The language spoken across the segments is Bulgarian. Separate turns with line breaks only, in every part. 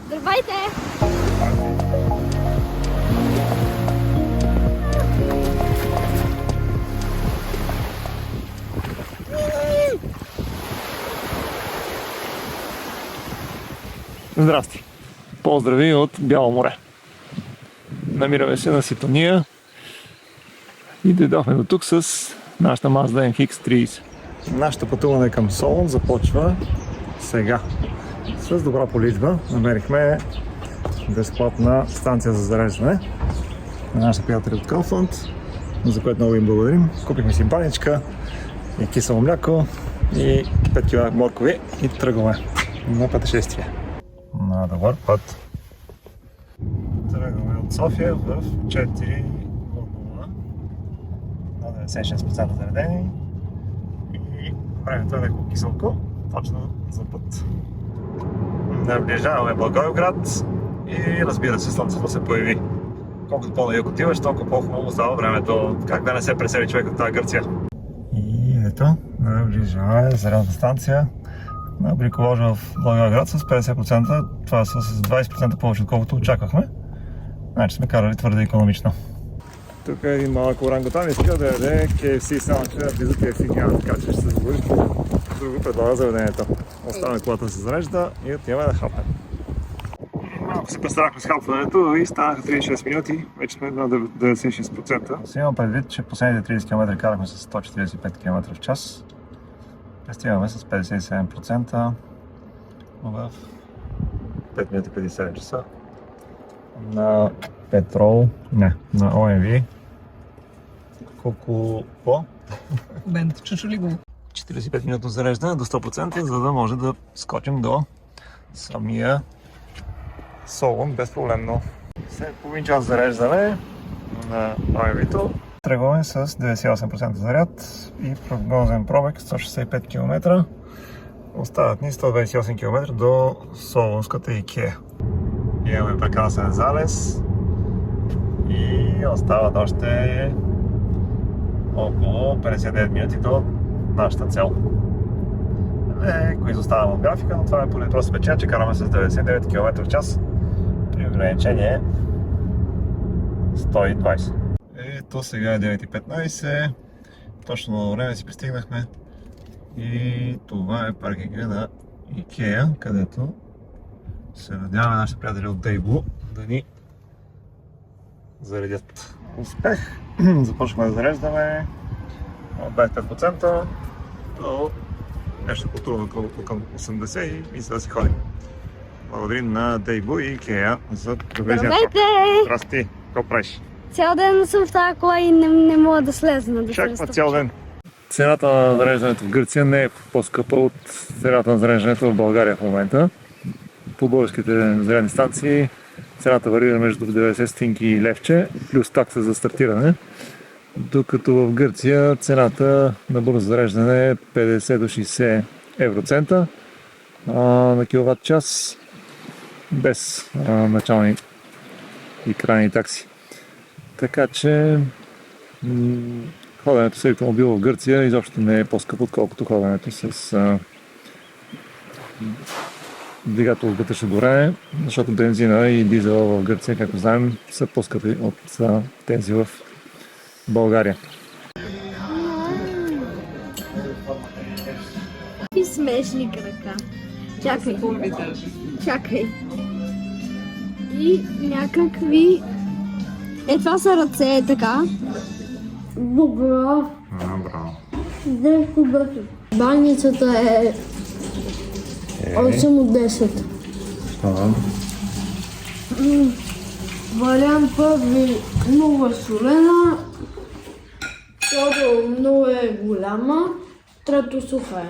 Здравейте!
Здрасти! Поздрави от Бяло море. Намираме се на Ситония и дойдохме до тук с нашата Mazda MX-30. Нашето пътуване към Солун започва сега. С добра поличба намерихме безплатна станция за зареждане на нашите приятели от Kaufland, за което много им благодарим. Купихме си баничка и кисело мляко и 5 кг моркови и тръгваме на пътешествие. На добър път. Тръгваме от София в 4:00 на 96% заредени и времето е леко киселко, точно за път. Наближаваме Благоевград и разбира се, слънцето се появи. Колкото по-на юг отиваш, толкова по-хубаво става времето. Как да не се пресели човек от тази Гърция. И ето, наближаваме зарядната станция на Бриколожа в Благоевград с 50%. Това е с 20% повече, отколкото очаквахме. Значи сме карали твърде икономично. Тук е един малък орангутан, иска да яде KFC, само че близо KFC няма, така че ще се забори. Друго предлага заведението. Оставяме колата да се зарежда и отиваме да хапнем. Малко се престарахме с хапването и станаха 36 минути. Вече сме на 96%. Си имам предвид, че последните 30 км карахме с 145 км в час. Пристигаме с 57% в 5 минути 57 часа на петрол, не, на OMV. Колко по?
Бент, чучули го.
45 минутно зареждане до 100%, за да може да скочим до самия Солун безпроблемно. След половин час зареждане на OMV-то тръгваме с 98% заряд и прогнозен пробег 165 км. Остават ни 128 км до Солунската Икея. Имаме прекрасен залез и остават още около 59 минути до нашата цел. Леко изоставам от графика, но това е поради просто причина, че караме с 99 км в час при ограничение 120. Ето сега е 9:15, точно на време си пристигнахме и това е паркинга на Икея, където се надяваме нашите приятели от Daewoo да ни заредят. Успех! Започваме да зареждаме от 25% до нещо по-трудно към 80% и мисля да си ходим. Благодарим на Daewoo и Икея за довезния ток. Здрасти! Какво правиш?
Цял ден съм в тази кола и не мога да слезна.
Чаква цял ден. Цената на зареждането в Гърция не е по-скъпа от цената на зареждането в България в момента. По българските зарядни станции цената варира между 90 стотинки и левче, плюс такса за стартиране. Докато в Гърция цената на бързо зареждане е 50 до 60 евроцента на киловатт час, без начални и крайни такси. Така че ходенето с електромобил в Гърция изобщо не е по-скъпо, отколкото ходенето с двигател с вътрешно горене, защото бензина и дизела в Гърция, както знаем, са по-скъпи от тези в България.
И смешни крака. Чакай. И някакви... това са ръце, така. Браво. Браво. Баницата е 8 от 10. Вариант първи много е солена, второ много е голяма, трето суха е.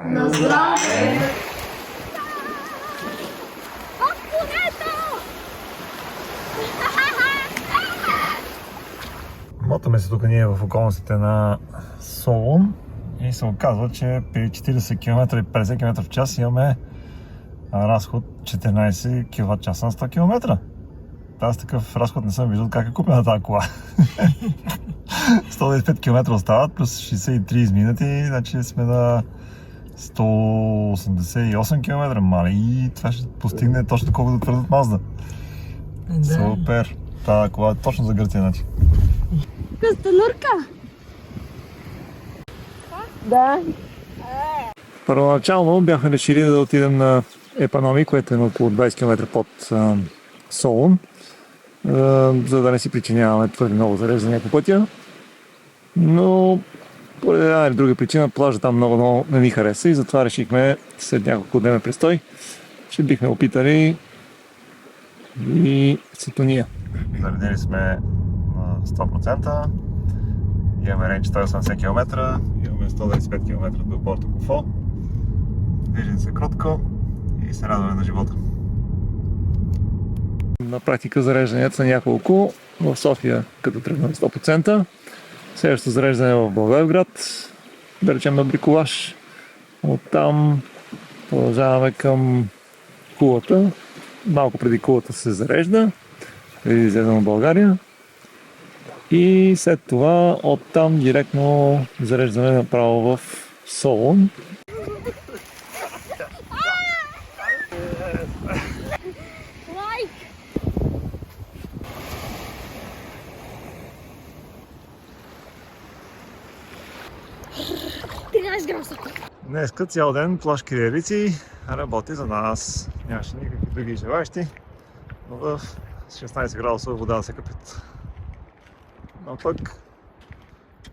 На здраве!
Мотаме се тук ние в околностите на Солун и се оказва, че при 40 км и 50 км в час имаме разход 14 кВт на 100 км. Аз такъв разход не съм виждал как е купена тази кола. 125 км остават, плюс 63 изминати, значи сме на 188 км, мали, и това ще постигне точно колкото твърдат Мазда. Супер! Та кола е точно за Гърция, значи.
Костенурка? Да.
Първоначално бяхме решили да отидем на Епаноми, което е на около 20 км под Солун, за да не си причиняваме твърде много зареждания по пътя. Но поради една или друга причина плажа там много не ни хареса и затова решихме след няколко дневен престой, че бихме опитали и Ситония. Заредили сме на 100%. Имаме рейндж 180 км, имаме 125 км до Порто Куфо. Движим се кротко и се радваме на живота. На практика зарежданията са няколко. В София, като тръгнем 100%. Следващото зареждане е в Благоевград, да речем на Бриколаж. Оттам продължаваме към Кулата. Малко преди Кулата се зарежда, преди да излезем в България. И след това оттам директно зареждаме направо в Солун. Днес цял ден плаж Кириелици работи за нас. Нямаше никакви други желащи, но в 16 градусова вода да се къпят. Но пък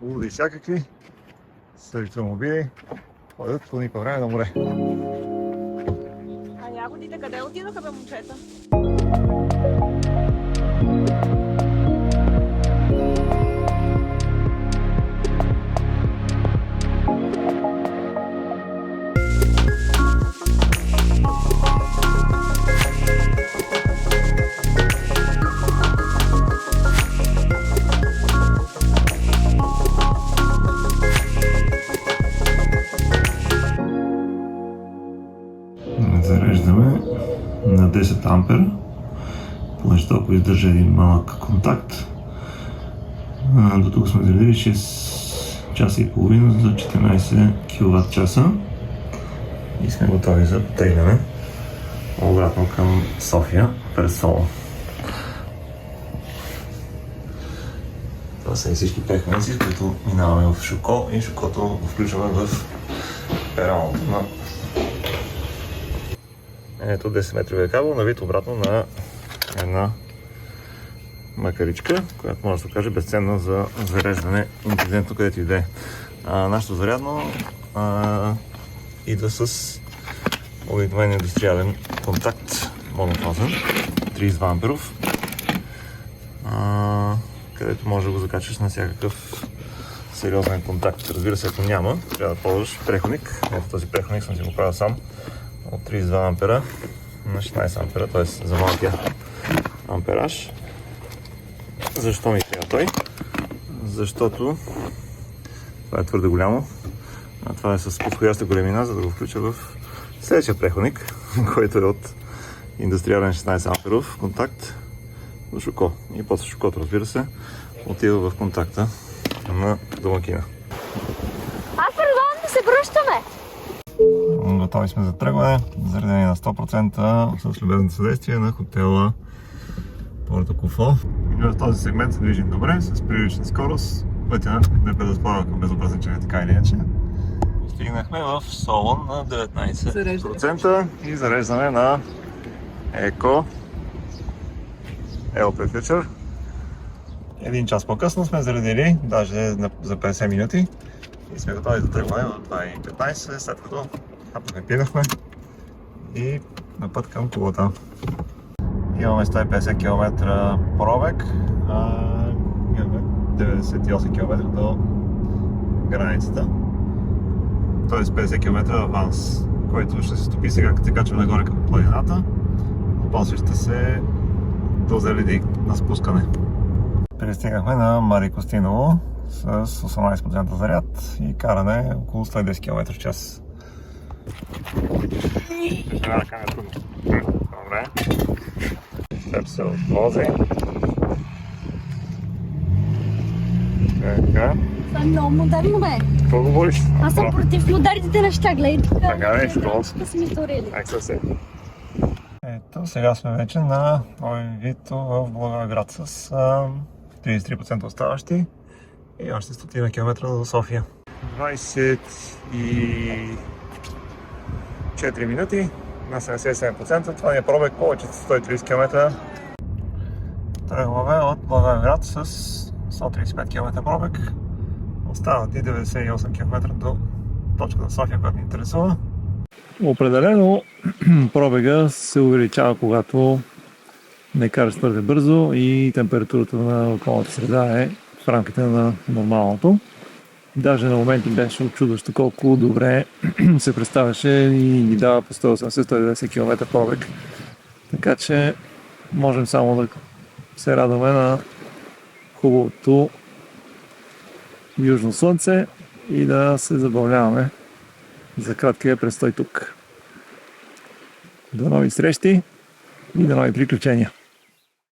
луди всякакви с електромобили ходят по никакво време на море.
А ягодите къде отидоха, бе, момчета?
Зареждаме на 10 ампера, понеже толкова издържа един малък контакт. До тук сме зарядили 6 часа и половина за 14 кВт часа и сме готови за тегляне обратно към София през Солун. Това са и всички техници, които минаваме в Шуко и Шукото го включваме в пероното на ето 10 метровия кабел, навит обратно на една макаричка, която може да се каже безценна за зареждане интелигентно където и да е. Нашето зарядно идва с обикновен индустриален контакт монофазен, 32 амперов, където може да го закачаш на всякакъв сериозен контакт. Разбира се, ако няма, трябва да ползваш преходник. Ето този преходник съм си го правил сам. От 32 ампера на 16 ампера, т.е. за малкия ампераж. Защо ми трябва той? Защото това е твърде голямо, а това е с подходяща големина, за да го включа в следващия преходник, който е от индустриален 16 амперов контакт до Шуко. И после Шукото, разбира се, отива в контакта на домакина.
Аз предлагам да се връщаме.
Готови сме за тръгване, заредени на 100% с любезното съдействие на хотела Порто Куфо. И в този сегмент се движим добре, с прилична скорост. Пътя не предразполага към безопасничане, така или иначе. Стигнахме в Солун на 19% и зареждаме на Еко LP Future. Един час по-късно сме заредили, даже за 50 минути. И сме готови да тръгваме в 2:15, след като хапнахме, пинахме и на път към Кулата. Имаме 150 км пробег, имаме 98 км до границата. Тоест 50 км аванс, който ще се стопи сега, като се качваме нагоре към планината. После ще се дозаледи на спускане. Пристигнахме на Мари Костиново с 18% заряд и каране около 110 км в час. Добре. Теб се отвози. Така.
Това е много модерно, бе.
Какво говориш?
Аз съм против модерните неща, гледай тук.
Така не, школа.
Да са ми сторили.
Ето, сега сме вече на Ойвито в Благоевград с 33% оставащи и още 100 км до София. 24 минути на 77%. Това ни е пробег повече от 130 км. Тръгваме от Благоевград с 135 км пробег. Остават и 98 км до точката София, която ни интересува. Определено пробега се увеличава, когато не караш твърде бързо и температурата на околната среда е в рамките на нормалното. Даже на моменти беше очудващо колко добре се представяше и ни дава по 180-190 км пробег. Така че можем само да се радваме на хубавото южно слънце и да се забавляваме за краткия престой тук. До нови срещи и до нови приключения!